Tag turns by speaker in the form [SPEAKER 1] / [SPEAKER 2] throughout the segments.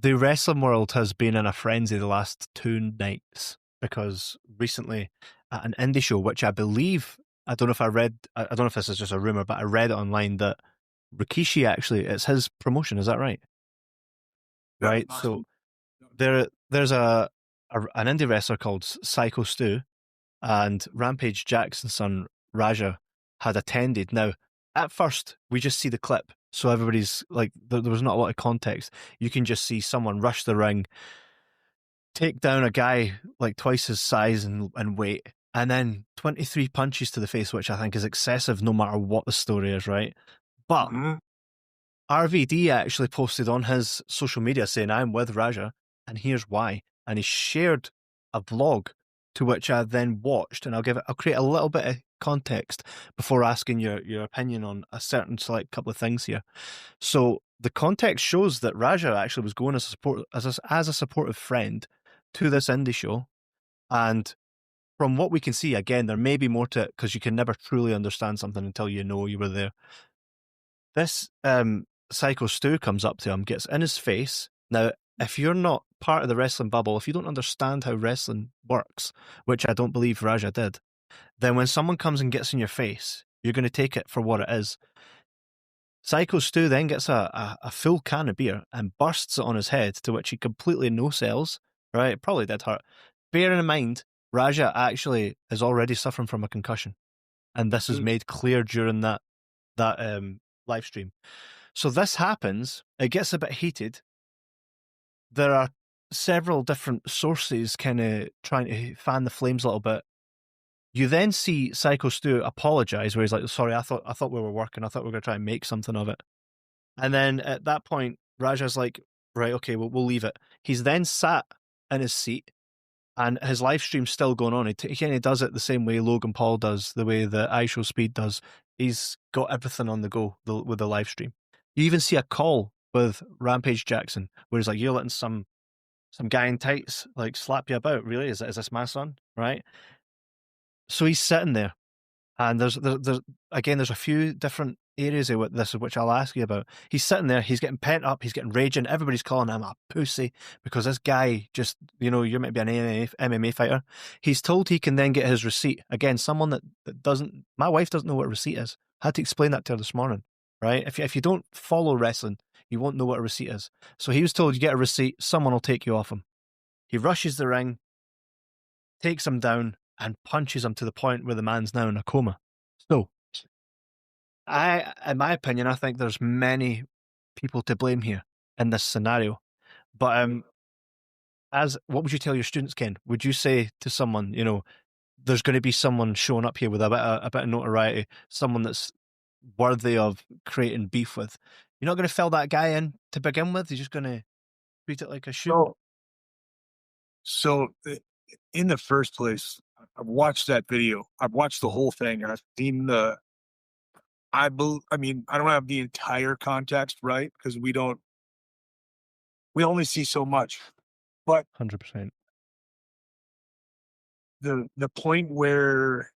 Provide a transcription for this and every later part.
[SPEAKER 1] the wrestling world has been in a frenzy the last 2 nights because recently at an indie show, which I believe, I don't know if I read, I don't know if this is just a rumor, but I read it online that Rikishi actually, it's his promotion. Is that right?
[SPEAKER 2] Yeah,
[SPEAKER 1] Right. So there's an indie wrestler called Syko Stu, and Rampage Jackson's son Raja had attended. Now, at first, we just see the clip, so everybody's like, there was not a lot of context. You can just see someone rush the ring, take down a guy like twice his size and weight, and then 23 punches to the face, which I think is excessive no matter what the story is, right? But
[SPEAKER 2] Mhm.
[SPEAKER 1] RVD actually posted on his social media saying, I'm with Raja, and here's why. And he shared a vlog to which I then watched, and I'll create a little bit of context before asking your opinion on a certain select couple of things here. So the context shows that Raja actually was going as a supportive friend to this indie show. And from what we can see, again, there may be more to it because you can never truly understand something until you know you were there. This Syko Stu comes up to him, gets in his face. Now, if you're not part of the wrestling bubble, if you don't understand how wrestling works, which I don't believe Raja did, then when someone comes and gets in your face, you're going to take it for what it is. Syko Stu then gets a full can of beer and bursts it on his head, to which he completely no-sells, right? It probably did hurt. Bearing in mind, Raja actually is already suffering from a concussion, and this is made clear during that live stream. So this happens, it gets a bit heated. There are several different sources kind of trying to fan the flames a little bit. You then see Syko Stu apologize, where he's like, sorry, I thought we were working, I thought we were going to try and make something of it. And then at that point, Raja's like, right, okay, we'll leave it. He's then sat in his seat, and his live stream's still going on. He kind of does it the same way Logan Paul does, the way that iShow Speed does. He's got everything on the go with the live stream. You even see a call with Rampage Jackson, where he's like, you're letting some guy in tights like slap you about, really? Is this my son? Right? So he's sitting there, and there's a few different areas of this, which I'll ask you about. He's sitting there, he's getting pent up, he's getting raging. Everybody's calling him a pussy because this guy just, you're meant to be an MMA fighter. He's told he can then get his receipt. Again, someone that doesn't, my wife doesn't know what a receipt is. I had to explain that to her this morning, right? If you don't follow wrestling, you won't know what a receipt is. So he was told, you get a receipt, someone will take you off him. He rushes the ring, takes him down, and punches him to the point where the man's now in a coma. So, in my opinion, I think there's many people to blame here in this scenario. But what would you tell your students, Ken? Would you say to someone, there's going to be someone showing up here with a bit of notoriety, someone that's worthy of creating beef with? You're not going to fill that guy in to begin with. You're just going to treat it like a shoot.
[SPEAKER 2] So, in the first place, I've watched that video. I've watched the whole thing. I've seen I mean, I don't have the entire context, right? Because we only see so much. But
[SPEAKER 1] 100%.
[SPEAKER 2] the point where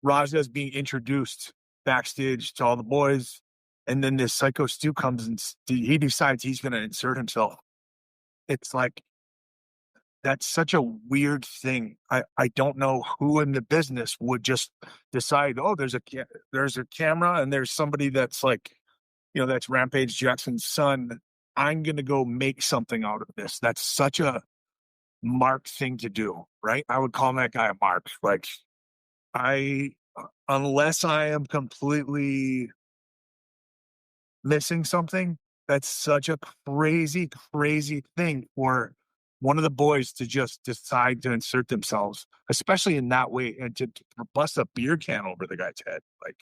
[SPEAKER 2] Raja is being introduced backstage to all the boys, and then this Syko Stu comes and he decides he's going to insert himself. It's like, that's such a weird thing. I don't know who in the business would just decide, oh, there's a camera and there's somebody that's like, that's Rampage Jackson's son. I'm going to go make something out of this. That's such a Mark thing to do, right? I would call that guy a Mark. Like, unless I am completely missing something, that's such a crazy, crazy thing for one of the boys to just decide to insert themselves, especially in that way, and to bust a beer can over the guy's head. Like,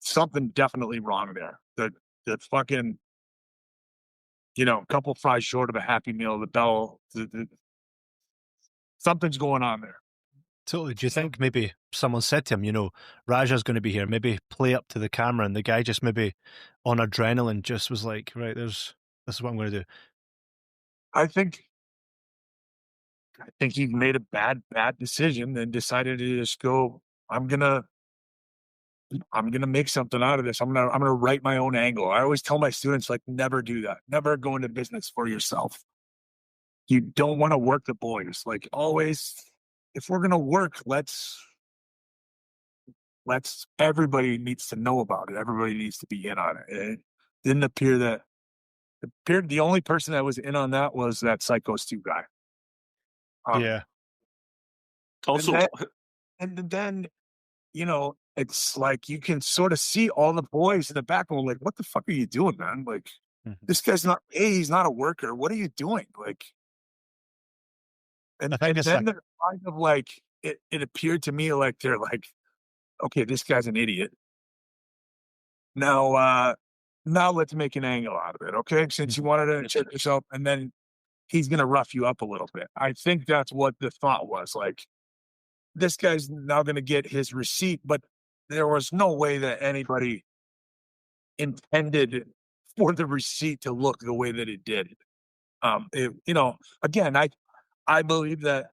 [SPEAKER 2] something definitely wrong there. The fucking, couple fries short of a Happy Meal, the bell, something's going on there.
[SPEAKER 1] Totally. Do you think maybe someone said to him, Raja's going to be here, maybe play up to the camera, and the guy just maybe on adrenaline just was like, right, this is what I'm going to do.
[SPEAKER 2] I think he made a bad decision and decided to just go, I'm gonna I'm gonna make something out of this. I'm gonna write my own angle. I always tell my students, like, never do that. Never go into business for yourself. You don't want to work the boys. Like, always, if we're gonna work, let's everybody needs to know about it. Everybody needs to be in on it. It didn't appear that appeared the only person that was in on that was that Syko Stu guy.
[SPEAKER 1] Yeah.
[SPEAKER 2] And
[SPEAKER 3] Also,
[SPEAKER 2] then, and then it's like you can sort of see all the boys in the back going, like, what the fuck are you doing, man? Like, this guy's not he's not a worker. What are you doing? Like,
[SPEAKER 1] I
[SPEAKER 2] and
[SPEAKER 1] think
[SPEAKER 2] and
[SPEAKER 1] it's
[SPEAKER 2] then they're kind of like it appeared to me like they're like, okay, this guy's an idiot. Now let's make an angle out of it. Okay. Since you wanted to insert yourself, and then he's gonna rough you up a little bit. I think that's what the thought was. Like, this guy's now gonna get his receipt, but there was no way that anybody intended for the receipt to look the way that it did. Again, I believe that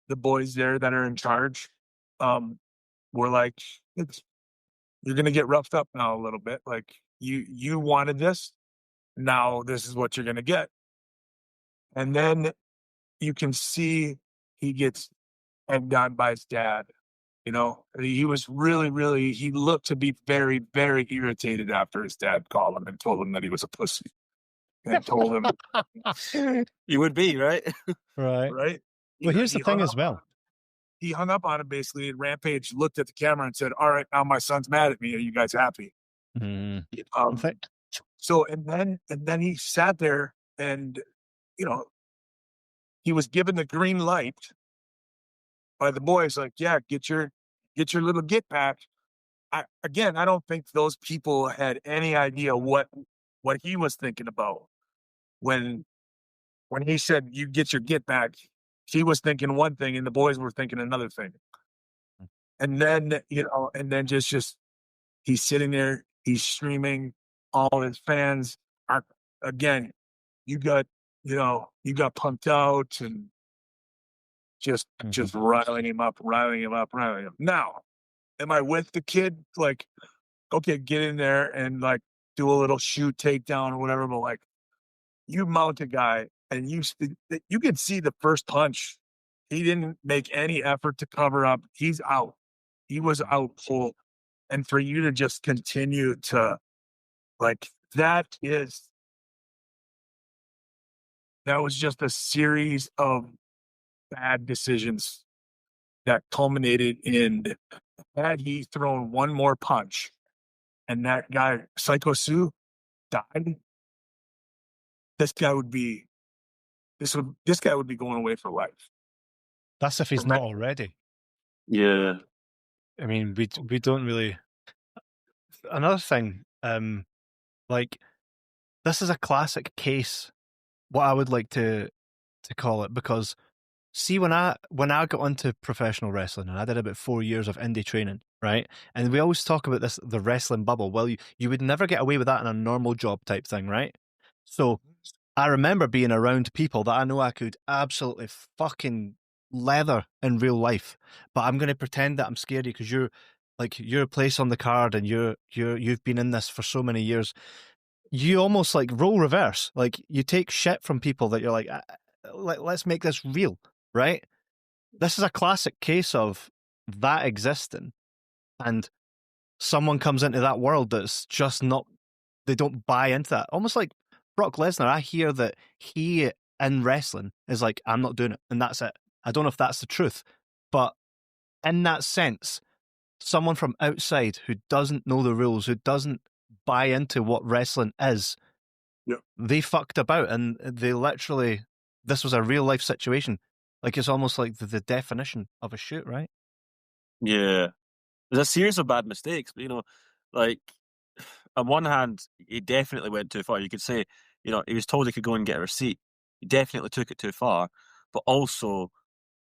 [SPEAKER 2] the boys there that are in charge, were like, you're gonna get roughed up now a little bit. Like, you wanted this, now this is what you're gonna get. And then you can see he gets egged on by his dad. He was really, really, he looked to be very, very irritated after his dad called him and told him that he was a pussy. And told him,
[SPEAKER 3] you would be, right?
[SPEAKER 1] Right.
[SPEAKER 2] right?
[SPEAKER 1] Well, here's
[SPEAKER 2] He
[SPEAKER 1] the thing
[SPEAKER 2] hung
[SPEAKER 1] as
[SPEAKER 2] up
[SPEAKER 1] well.
[SPEAKER 2] He hung up on him basically, and Rampage looked at the camera and said, all right, now my son's mad at me. Are you guys happy?
[SPEAKER 1] Mm.
[SPEAKER 2] So, and then he sat there and, he was given the green light by the boys, like, yeah, get your little get back. I don't think those people had any idea what he was thinking about when he said you get your get back. He was thinking one thing, and the boys were thinking another thing. And then and then just he's sitting there, he's streaming. All his fans are, again. You got pumped out and just riling him up. Now, am I with the kid? Like, okay, get in there and like do a little shoot takedown or whatever. But like, you mount a guy and you can see the first punch. He didn't make any effort to cover up. He's out. He was out full. And for you to just continue to, like, that was just a series of bad decisions that culminated in, had he thrown one more punch and that guy, Syko Stu, died, this guy would be going away for life.
[SPEAKER 1] That's if he's not already.
[SPEAKER 3] Yeah.
[SPEAKER 1] I mean, we don't really. Another thing, like, this is a classic case, what I would like to call it, because see, when I got into professional wrestling, and I did about 4 years of indie training, right? And we always talk about this, the wrestling bubble. Well, you would never get away with that in a normal job type thing, right? So I remember being around people that I know I could absolutely fucking leather in real life, but I'm going to pretend that I'm scared because you're a place on the card and you've been in this for so many years. You almost like role reverse. Like, you take shit from people that you're like, let's make this real, right? This is a classic case of that existing, and someone comes into that world that's just not, they don't buy into that. Almost like Brock Lesnar. I hear that he in wrestling is like, I'm not doing it, and that's it. I don't know if that's the truth, but in that sense, someone from outside who doesn't know the rules, who doesn't buy into what wrestling is, they fucked about, and they literally, this was a real life situation. Like, it's almost like the definition of a shoot, right?
[SPEAKER 3] Yeah. There's a series of bad mistakes, but, like, on one hand, he definitely went too far. You could say, he was told he could go and get a receipt. He definitely took it too far. But also,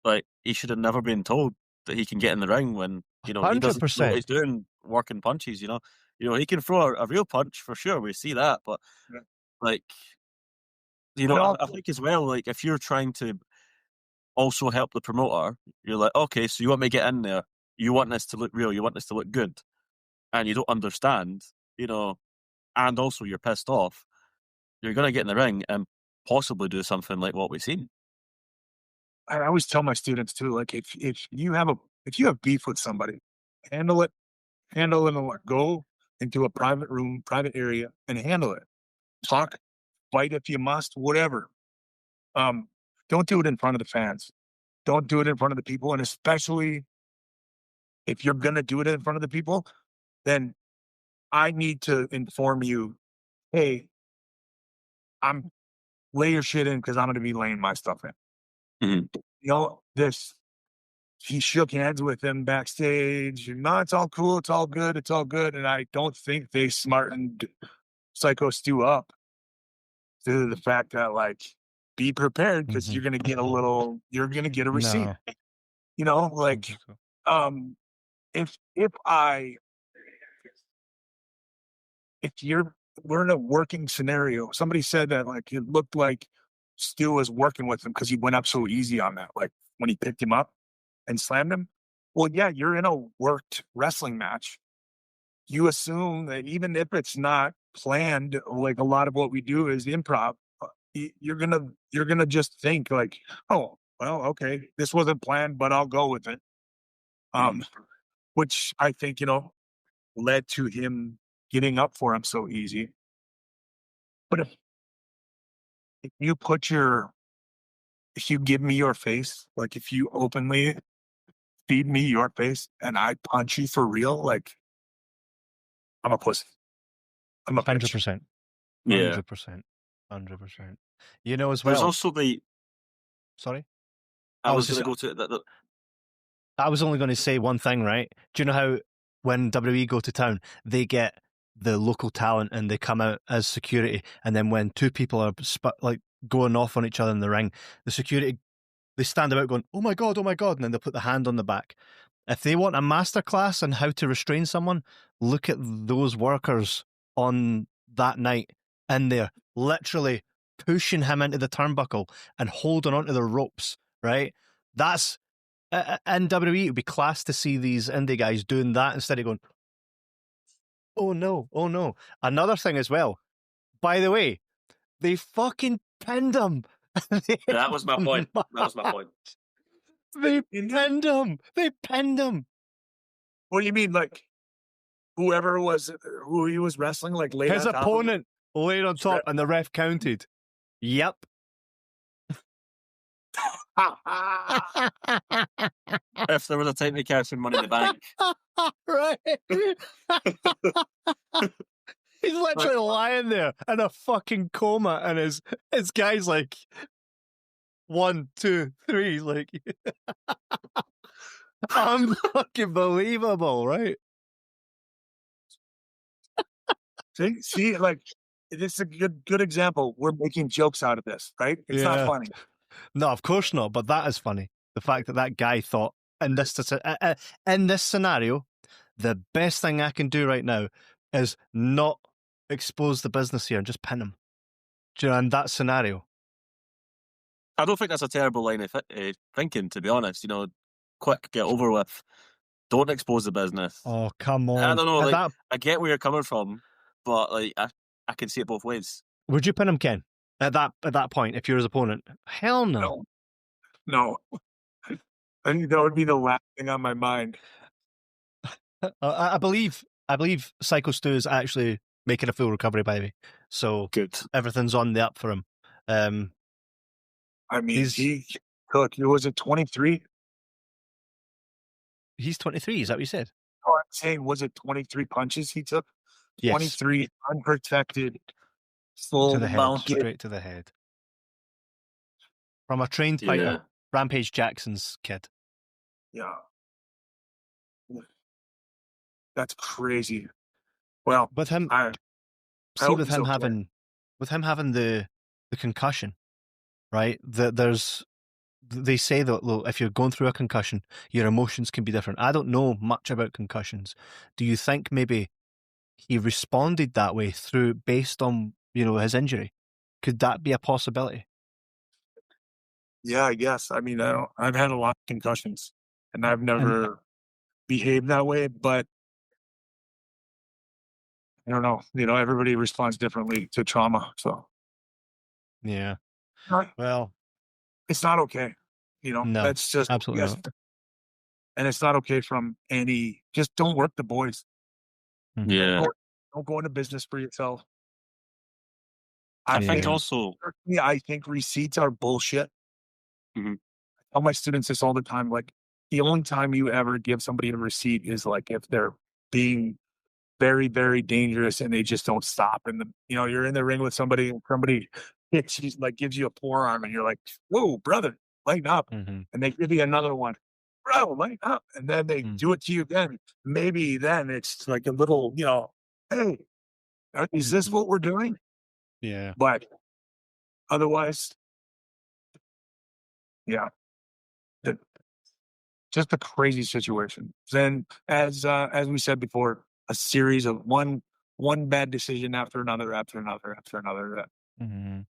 [SPEAKER 3] like, he should have never been told that he can get in the ring when, he doesn't know what he's doing, working punches, he can throw a real punch for sure. We see that. But, like, I think as well, like, if you're trying to also help the promoter, you're like, okay, so you want me to get in there. You want this to look real. You want this to look good. and you don't understand, and also you're pissed off, you're going to get in the ring and possibly do something like what we've seen.
[SPEAKER 2] I always tell my students too, like if you have beef with somebody, handle it, and go into a private room, private area, and handle it. Talk, fight if you must, whatever. Don't do it in front of the fans. Don't do it in front of the people, and especially if you're gonna do it in front of the people, then I need to inform you, hey, I'm lay your shit in because I'm gonna be laying my stuff in.
[SPEAKER 3] Mhm.
[SPEAKER 2] This he shook hands with him backstage. No, it's all cool. It's all good. It's all good. And I don't think they smartened Syko Stu up to the fact that, like, be prepared because you're going to get you're going to get a receipt.
[SPEAKER 1] No.
[SPEAKER 2] Like, if we're in a working scenario, somebody said that, like, it looked like Stu was working with him because he went up so easy on that, like when he picked him up and slammed him. Well, yeah, you're in a worked wrestling match. You assume that even if it's not planned, like a lot of what we do is improv, you're gonna just think like, oh, well, okay, this wasn't planned, but I'll go with it. Which I think, led to him getting up for him so easy. But if you if you give me your face, like if you openly feed me your face and I punch you for real, like, I'm a pussy. I'm a bitch.
[SPEAKER 1] 100%.
[SPEAKER 3] Yeah.
[SPEAKER 1] 100%. 100%. As
[SPEAKER 3] There's
[SPEAKER 1] well.
[SPEAKER 3] also
[SPEAKER 1] Sorry?
[SPEAKER 3] I was going to go to that.
[SPEAKER 1] I was only going to say one thing, right? Do you know how when WWE go to town, they get the local talent and they come out as security, and then when two people are going off on each other in the ring, the security, they stand about going, oh my God, and then they put the hand on the back. If they want a masterclass on how to restrain someone, look at those workers on that night in there, literally pushing him into the turnbuckle and holding onto the ropes, right? That's in WWE, it would be class to see these indie guys doing that instead of going, oh no. Another thing as well, by the way, they fucking pinned him.
[SPEAKER 3] That was my point.
[SPEAKER 1] They pinned him.
[SPEAKER 2] What do you mean? Like, who he was wrestling, like, laid
[SPEAKER 1] his
[SPEAKER 2] on top
[SPEAKER 1] opponent laid on top and the ref counted. Yep.
[SPEAKER 3] If there was a time to cash in Money in the Bank.
[SPEAKER 1] Right. He's literally lying there in a fucking coma, and his guy's like 1, 2, 3. He's like, unfucking believable, right?
[SPEAKER 2] See, like, this is a good example. We're making jokes out of this, right? It's not funny.
[SPEAKER 1] No, of course not. But that is funny. The fact that guy thought in this scenario, the best thing I can do right now is not expose the business here and just pin him. Do you know, in that scenario?
[SPEAKER 3] I don't think that's a terrible line of thinking, to be honest. Quick, get over with. Don't expose the business.
[SPEAKER 1] Oh, come on.
[SPEAKER 3] I don't know. I get where you're coming from, but like I can see it both ways.
[SPEAKER 1] Would you pin him, Ken? At that point, if you're his opponent? Hell no.
[SPEAKER 2] No. I think that would be the last thing on my mind.
[SPEAKER 1] I believe Syko Stu is actually making a full recovery, by the way. So
[SPEAKER 3] good.
[SPEAKER 1] Everything's on the up for him.
[SPEAKER 2] I mean, was it 23?
[SPEAKER 1] He's 23. Is that what you said?
[SPEAKER 2] Oh, I'm saying, was it 23 punches he took? 23 unprotected, full
[SPEAKER 1] to the head, straight to the head. From a trained fighter, Rampage Jackson's kid.
[SPEAKER 2] Yeah. That's crazy. Well,
[SPEAKER 1] with him, with him having the concussion, right? They say that if you're going through a concussion, your emotions can be different. I don't know much about concussions. Do you think maybe he responded that way based on his injury? Could that be a possibility?
[SPEAKER 2] Yeah, I guess. I mean, I've had a lot of concussions, and I've never behaved that way. But I don't know. Everybody responds differently to trauma. So
[SPEAKER 1] Yeah.
[SPEAKER 2] not-
[SPEAKER 1] Well,
[SPEAKER 2] it's not okay.
[SPEAKER 1] no,
[SPEAKER 2] That's just,
[SPEAKER 1] absolutely
[SPEAKER 2] yes.
[SPEAKER 1] not.
[SPEAKER 2] And it's not okay from just don't work the boys.
[SPEAKER 1] Mhm.
[SPEAKER 3] Yeah.
[SPEAKER 2] Don't go into business for yourself.
[SPEAKER 3] I think
[SPEAKER 1] Yeah.
[SPEAKER 3] also,
[SPEAKER 2] Personally, I think receipts are bullshit.
[SPEAKER 3] Mhm.
[SPEAKER 2] I tell my students this all the time. Like, the only time you ever give somebody a receipt is like if they're being very, very dangerous and they just don't stop. And you're in the ring with somebody and somebody hits you, like gives you a forearm and you're like, whoa, brother, lighten up.
[SPEAKER 1] Mhm.
[SPEAKER 2] And they give you another one, bro, lighten up. And then they
[SPEAKER 1] Mm.
[SPEAKER 2] do it to you again. Maybe then it's like a little, hey, is this what we're doing?
[SPEAKER 1] Yeah.
[SPEAKER 2] But otherwise, yeah, the- just a crazy situation. Then, as we said before, a series of one bad decision after another, after another, after another.
[SPEAKER 1] Mhm.